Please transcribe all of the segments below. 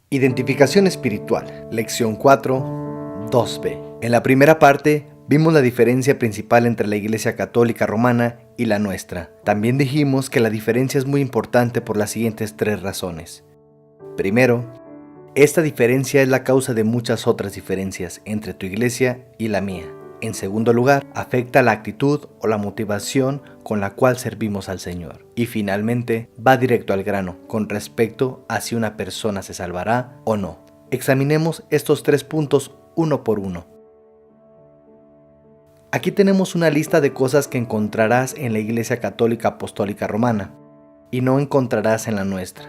Identificación espiritual, lección 4, 2b. En la primera parte vimos la diferencia principal entre la Iglesia Católica Romana y la nuestra. También dijimos que la diferencia es muy importante por las siguientes 3 razones. Primero, esta diferencia es la causa de muchas otras diferencias entre tu iglesia y la mía. En segundo lugar, afecta la actitud o la motivación con la cual servimos al Señor. Y finalmente, va directo al grano con respecto a si una persona se salvará o no. Examinemos estos 3 puntos uno por uno. Aquí tenemos una lista de cosas que encontrarás en la Iglesia Católica Apostólica Romana y no encontrarás en la nuestra.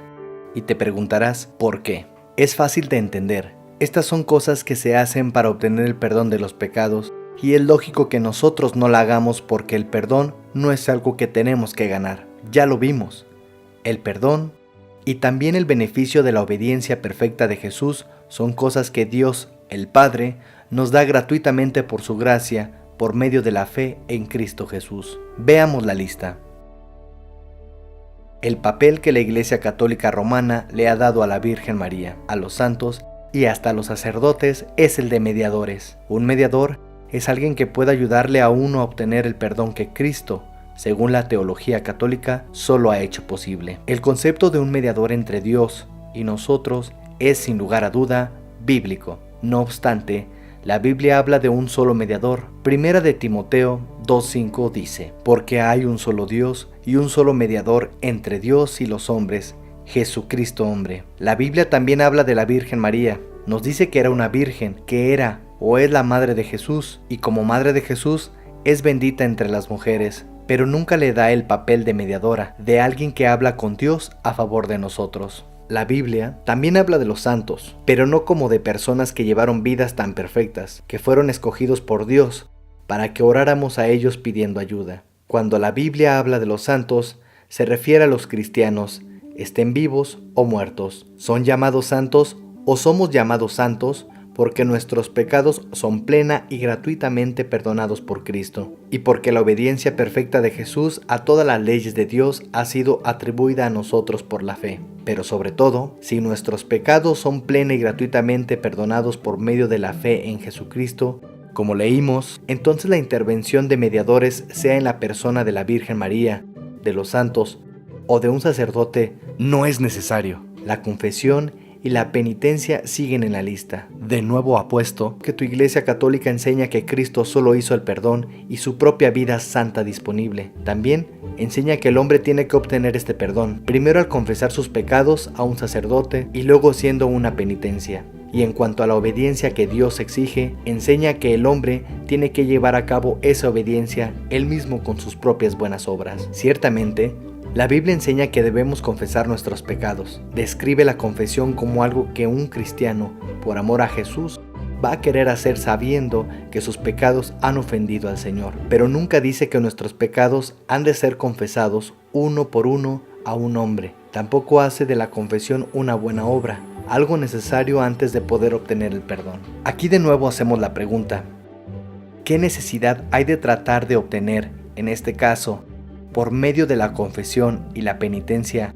Y te preguntarás ¿por qué? Es fácil de entender. Estas son cosas que se hacen para obtener el perdón de los pecados y es lógico que nosotros no la hagamos porque el perdón no es algo que tenemos que ganar. Ya lo vimos. El perdón y también el beneficio de la obediencia perfecta de Jesús son cosas que Dios, el Padre, nos da gratuitamente por su gracia, por medio de la fe en Cristo Jesús. Veamos la lista. El papel que la Iglesia Católica Romana le ha dado a la Virgen María, a los santos y hasta a los sacerdotes es el de mediadores. Un mediador es alguien que puede ayudarle a uno a obtener el perdón que Cristo, según la teología católica, solo ha hecho posible. El concepto de un mediador entre Dios y nosotros es sin lugar a duda bíblico. No obstante, la Biblia habla de un solo mediador. Primera de Timoteo 2:5 dice: porque hay un solo Dios y un solo mediador entre Dios y los hombres, Jesucristo hombre. La Biblia también habla de la Virgen María. Nos dice que era una virgen, que era o es la madre de Jesús, y como madre de Jesús es bendita entre las mujeres, pero nunca le da el papel de mediadora, de alguien que habla con Dios a favor de nosotros. La Biblia también habla de los santos, pero no como de personas que llevaron vidas tan perfectas, que fueron escogidos por Dios para que oráramos a ellos pidiendo ayuda. Cuando la Biblia habla de los santos, se refiere a los cristianos, estén vivos o muertos. Son llamados santos o somos llamados santos porque nuestros pecados son plena y gratuitamente perdonados por Cristo, y porque la obediencia perfecta de Jesús a todas las leyes de Dios ha sido atribuida a nosotros por la fe. Pero sobre todo, si nuestros pecados son plena y gratuitamente perdonados por medio de la fe en Jesucristo, como leímos, entonces la intervención de mediadores, sea en la persona de la Virgen María, de los santos o de un sacerdote, no es necesario. La confesión y la penitencia siguen en la lista. De nuevo apuesto que tu Iglesia Católica enseña que Cristo solo hizo el perdón y su propia vida santa disponible. También enseña que el hombre tiene que obtener este perdón, primero al confesar sus pecados a un sacerdote y luego siendo una penitencia. Y en cuanto a la obediencia que Dios exige, enseña que el hombre tiene que llevar a cabo esa obediencia él mismo con sus propias buenas obras. Ciertamente, la Biblia enseña que debemos confesar nuestros pecados. Describe la confesión como algo que un cristiano, por amor a Jesús, va a querer hacer sabiendo que sus pecados han ofendido al Señor. Pero nunca dice que nuestros pecados han de ser confesados uno por uno a un hombre. Tampoco hace de la confesión una buena obra, algo necesario antes de poder obtener el perdón. Aquí de nuevo hacemos la pregunta: ¿qué necesidad hay de tratar de obtener, en este caso, por medio de la confesión y la penitencia,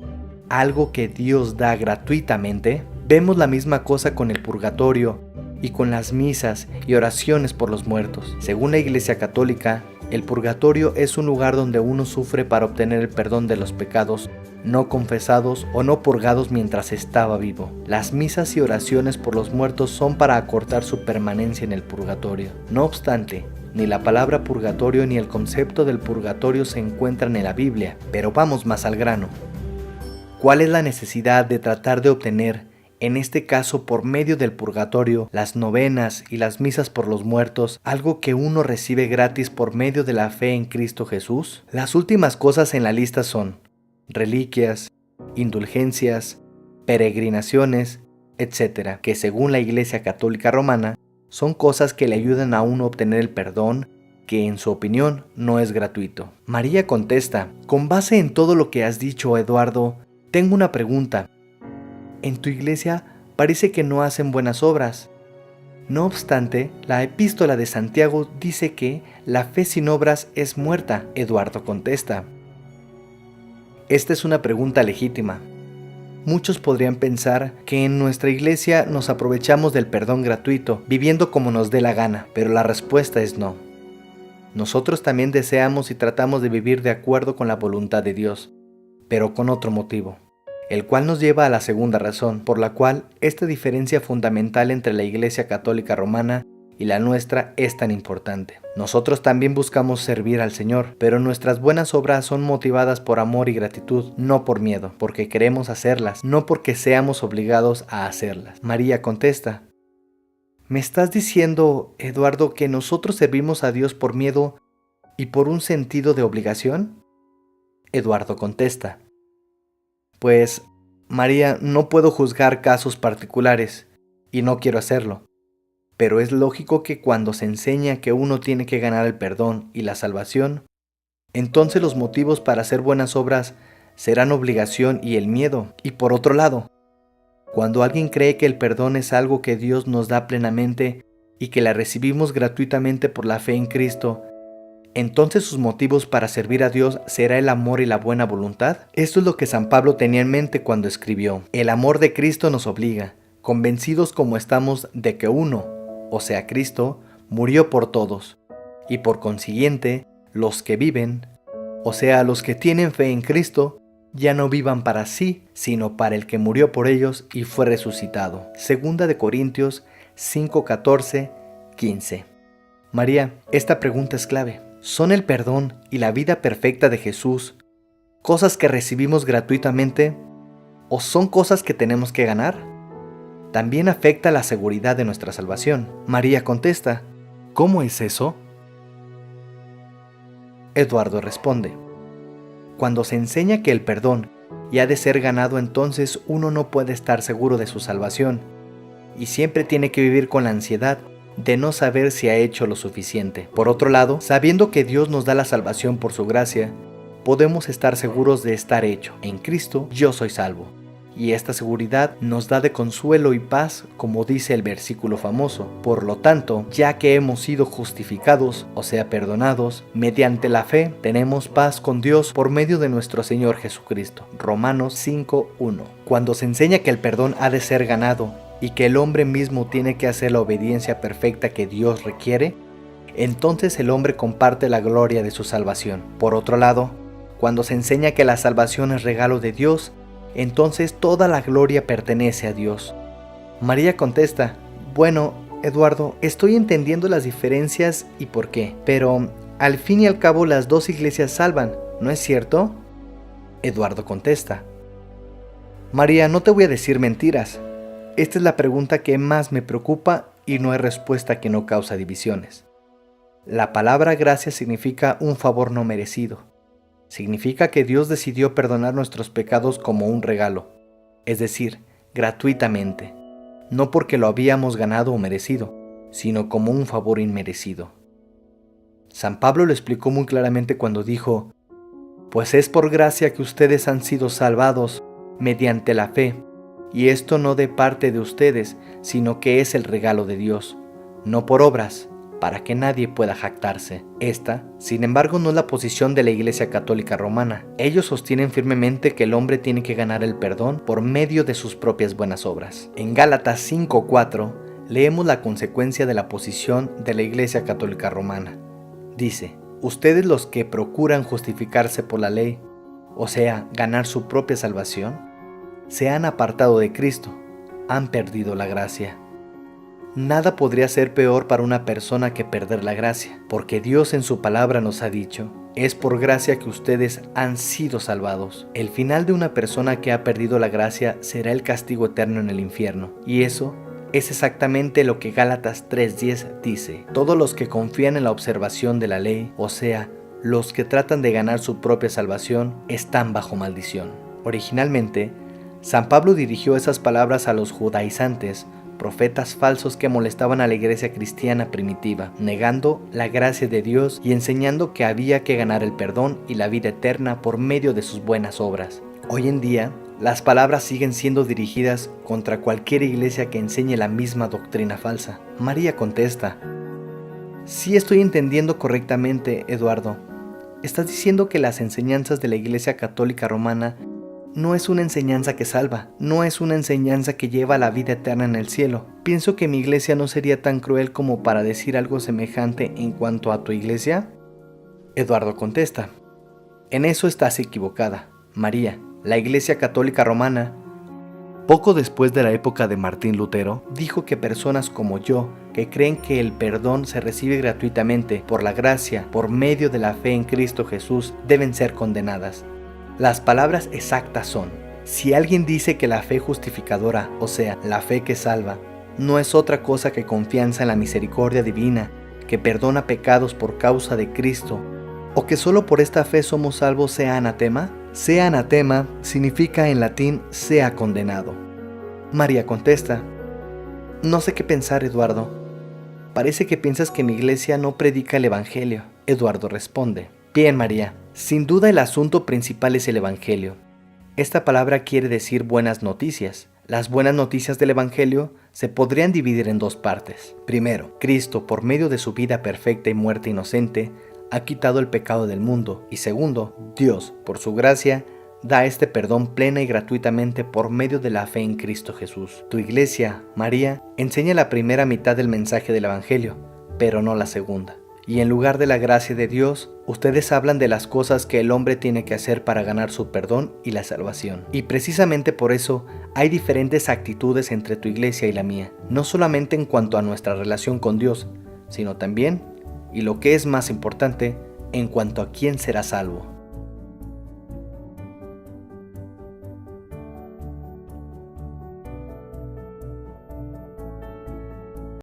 algo que Dios da gratuitamente? Vemos la misma cosa con el purgatorio y con las misas y oraciones por los muertos. Según la Iglesia Católica, el purgatorio es un lugar donde uno sufre para obtener el perdón de los pecados no confesados o no purgados mientras estaba vivo. Las misas y oraciones por los muertos son para acortar su permanencia en el purgatorio. No obstante, ni la palabra purgatorio ni el concepto del purgatorio se encuentran en la Biblia, pero vamos más al grano. ¿Cuál es la necesidad de tratar de obtener, en este caso por medio del purgatorio, las novenas y las misas por los muertos, algo que uno recibe gratis por medio de la fe en Cristo Jesús? Las últimas cosas en la lista son reliquias, indulgencias, peregrinaciones, etc., que según la Iglesia Católica Romana, son cosas que le ayudan a uno a obtener el perdón, que en su opinión no es gratuito. María contesta: con base en todo lo que has dicho, Eduardo, tengo una pregunta. En tu iglesia parece que no hacen buenas obras. No obstante, la epístola de Santiago dice que la fe sin obras es muerta. Eduardo contesta: esta es una pregunta legítima. Muchos podrían pensar que en nuestra iglesia nos aprovechamos del perdón gratuito, viviendo como nos dé la gana, pero la respuesta es no. Nosotros también deseamos y tratamos de vivir de acuerdo con la voluntad de Dios, pero con otro motivo, el cual nos lleva a la segunda razón, por la cual esta diferencia fundamental entre la Iglesia Católica Romana y la nuestra es tan importante. Nosotros también buscamos servir al Señor, pero nuestras buenas obras son motivadas por amor y gratitud, no por miedo, porque queremos hacerlas, no porque seamos obligados a hacerlas. María contesta: ¿me estás diciendo, Eduardo, que nosotros servimos a Dios por miedo y por un sentido de obligación? Eduardo contesta: pues, María, no puedo juzgar casos particulares, y no quiero hacerlo. Pero es lógico que cuando se enseña que uno tiene que ganar el perdón y la salvación, entonces los motivos para hacer buenas obras serán obligación y el miedo. Y por otro lado, cuando alguien cree que el perdón es algo que Dios nos da plenamente y que la recibimos gratuitamente por la fe en Cristo, entonces sus motivos para servir a Dios será el amor y la buena voluntad. Esto es lo que San Pablo tenía en mente cuando escribió: el amor de Cristo nos obliga, convencidos como estamos de que uno, o sea Cristo, murió por todos, y por consiguiente, los que viven, o sea los que tienen fe en Cristo, ya no vivan para sí, sino para el que murió por ellos y fue resucitado. Segunda de Corintios 5:14, 15. María, esta pregunta es clave. ¿Son el perdón y la vida perfecta de Jesús cosas que recibimos gratuitamente o son cosas que tenemos que ganar? También afecta la seguridad de nuestra salvación. María contesta: ¿cómo es eso? Eduardo responde: cuando se enseña que el perdón ya ha de ser ganado, entonces uno no puede estar seguro de su salvación y siempre tiene que vivir con la ansiedad de no saber si ha hecho lo suficiente. Por otro lado, sabiendo que Dios nos da la salvación por su gracia, podemos estar seguros de estar hecho. En Cristo yo soy salvo. Y esta seguridad nos da de consuelo y paz, como dice el versículo famoso. Por lo tanto, ya que hemos sido justificados, o sea perdonados, mediante la fe, tenemos paz con Dios por medio de nuestro Señor Jesucristo. Romanos 5:1. Cuando se enseña que el perdón ha de ser ganado y que el hombre mismo tiene que hacer la obediencia perfecta que Dios requiere, entonces el hombre comparte la gloria de su salvación. Por otro lado, cuando se enseña que la salvación es regalo de Dios, entonces toda la gloria pertenece a Dios. María contesta: bueno, Eduardo, estoy entendiendo las diferencias y por qué, pero al fin y al cabo las dos iglesias salvan, ¿no es cierto? Eduardo contesta: María, no te voy a decir mentiras. Esta es la pregunta que más me preocupa y no hay respuesta que no causa divisiones. La palabra gracia significa un favor no merecido. Significa que Dios decidió perdonar nuestros pecados como un regalo, es decir, gratuitamente, no porque lo habíamos ganado o merecido, sino como un favor inmerecido. San Pablo lo explicó muy claramente cuando dijo: pues es por gracia que ustedes han sido salvados mediante la fe, y esto no de parte de ustedes, sino que es el regalo de Dios, no por obras, para que nadie pueda jactarse. Esta, sin embargo, no es la posición de la Iglesia Católica Romana. Ellos sostienen firmemente que el hombre tiene que ganar el perdón por medio de sus propias buenas obras. En Gálatas 5:4 leemos la consecuencia de la posición de la Iglesia Católica Romana. Dice: ustedes los que procuran justificarse por la ley, o sea, ganar su propia salvación, se han apartado de Cristo, han perdido la gracia. Nada podría ser peor para una persona que perder la gracia, porque Dios en su palabra nos ha dicho: es por gracia que ustedes han sido salvados. El final de una persona que ha perdido la gracia será el castigo eterno en el infierno, y eso es exactamente lo que Gálatas 3:10 dice: todos los que confían en la observación de la ley, o sea, los que tratan de ganar su propia salvación, están bajo maldición. Originalmente, San Pablo dirigió esas palabras a los judaizantes, profetas falsos que molestaban a la iglesia cristiana primitiva, negando la gracia de Dios y enseñando que había que ganar el perdón y la vida eterna por medio de sus buenas obras. Hoy en día, las palabras siguen siendo dirigidas contra cualquier iglesia que enseñe la misma doctrina falsa. María contesta: sí estoy entendiendo correctamente, Eduardo. Estás diciendo que las enseñanzas de la Iglesia Católica Romana no es una enseñanza que salva, no es una enseñanza que lleva a la vida eterna en el cielo. Pienso que mi iglesia no sería tan cruel como para decir algo semejante en cuanto a tu iglesia. Eduardo contesta: en eso estás equivocada, María. La Iglesia Católica Romana, poco después de la época de Martín Lutero, dijo que personas como yo, que creen que el perdón se recibe gratuitamente por la gracia, por medio de la fe en Cristo Jesús, deben ser condenadas. Las palabras exactas son: si alguien dice que la fe justificadora, o sea, la fe que salva, no es otra cosa que confianza en la misericordia divina, que perdona pecados por causa de Cristo, o que solo por esta fe somos salvos, sea anatema. Sea anatema significa en latín sea condenado. María contesta: no sé qué pensar, Eduardo. Parece que piensas que mi iglesia no predica el Evangelio. Eduardo responde: bien, María, sin duda el asunto principal es el Evangelio. Esta palabra quiere decir buenas noticias. Las buenas noticias del Evangelio se podrían dividir en dos partes. Primero, Cristo, por medio de su vida perfecta y muerte inocente, ha quitado el pecado del mundo. Y segundo, Dios, por su gracia, da este perdón plena y gratuitamente por medio de la fe en Cristo Jesús. Tu iglesia, María, enseña la primera mitad del mensaje del Evangelio, pero no la segunda. Y en lugar de la gracia de Dios, ustedes hablan de las cosas que el hombre tiene que hacer para ganar su perdón y la salvación. Y precisamente por eso hay diferentes actitudes entre tu iglesia y la mía, no solamente en cuanto a nuestra relación con Dios, sino también, y lo que es más importante, en cuanto a quién será salvo.